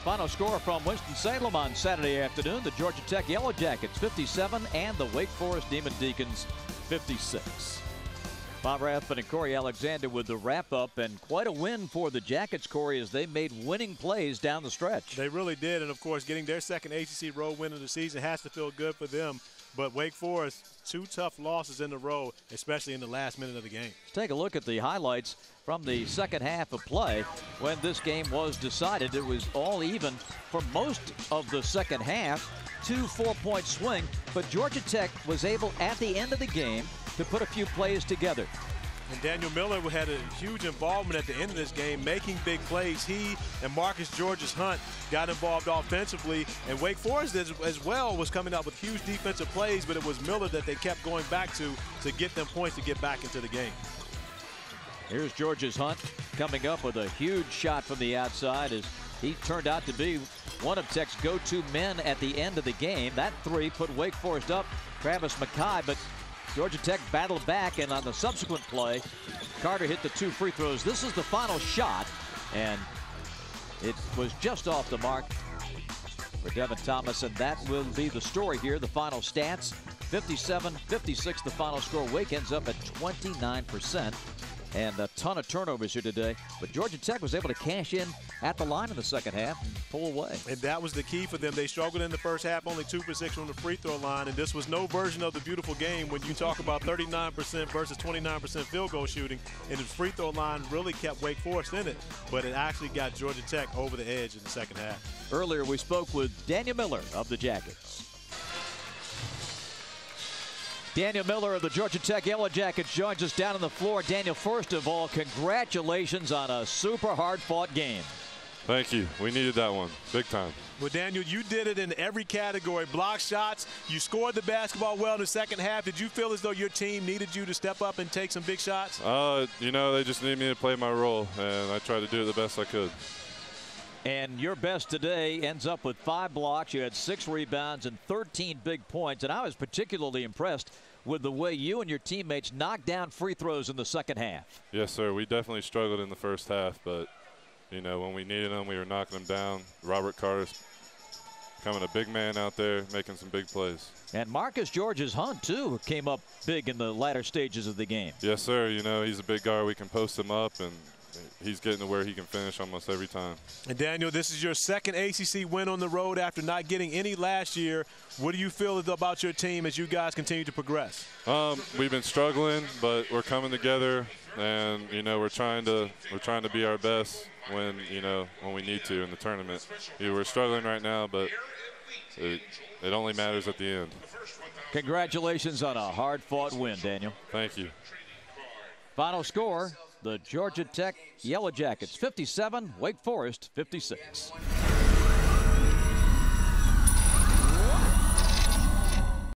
Final score from Winston-Salem on Saturday afternoon. The Georgia Tech Yellow Jackets 57 and the Wake Forest Demon Deacons 56. Bob Rathman and Corey Alexander with the wrap-up, and quite a win for the Jackets, Corey, as they made winning plays down the stretch. They really did, and of course getting their second ACC road win of the season has to feel good for them. But Wake Forest, 2 tough losses in a row, especially in the last minute of the game. Let's take a look at the highlights from the second half of play. When this game was decided, it was all even for most of the second half. 2 4-point swing, but Georgia Tech was able at the end of the game to put a few plays together. And Daniel Miller had a huge involvement at the end of this game, making big plays. He and Marcus Georges-Hunt got involved offensively, and Wake Forest as well was coming up with huge defensive plays, but it was Miller that they kept going back to get them points to get back into the game. Here's Georges-Hunt coming up with a huge shot from the outside, as he turned out to be one of Tech's go-to men at the end of the game. That 3 put Wake Forest up, Travis McKay, but Georgia Tech battled back, and on the subsequent play, Carter hit the 2 free throws. This is the final shot, and it was just off the mark for Devin Thomas, and that will be the story here. The final stats, 57-56 the final score. Wake ends up at 29%. And a ton of turnovers here today. But Georgia Tech was able to cash in at the line in the second half and pull away. And that was the key for them. They struggled in the first half, only 2 for 6 from the free throw line. And this was no version of the beautiful game when you talk about 39% versus 29% field goal shooting. And the free throw line really kept Wake Forest in it. But it actually got Georgia Tech over the edge in the second half. Earlier we spoke with Daniel Miller of the Jackets. Daniel Miller of the Georgia Tech Yellow Jackets joins us down on the floor. Daniel, first of all, congratulations on a super hard-fought game. Thank you. We needed that one big time. Well, Daniel, you did it in every category. Block shots, you scored the basketball well in the second half. Did you feel as though your team needed you to step up and take some big shots? You know, they just need me to play my role, and I tried to do it the best I could. And your best today ends up with 5 blocks. You had 6 rebounds and 13 big points. And I was particularly impressed with the way you and your teammates knocked down free throws in the second half. Yes, sir. We definitely struggled in the first half, but, you know, when we needed them, we were knocking them down. Robert Carter's becoming a big man out there, making some big plays. And Marcus Georges-Hunt, too, came up big in the latter stages of the game. Yes, sir. You know, he's a big guard. We can post him up, and he's getting to where he can finish almost every time. And Daniel, this is your second ACC win on the road after not getting any last year. What do you feel about your team as you guys continue to progress? We've been struggling, but we're coming together, and you know we're trying to be our best when we need to in the tournament. We're struggling right now, but it only matters at the end. Congratulations on a hard-fought win, Daniel. Thank you. Final score: the Georgia Tech Yellow Jackets 57, Wake Forest 56.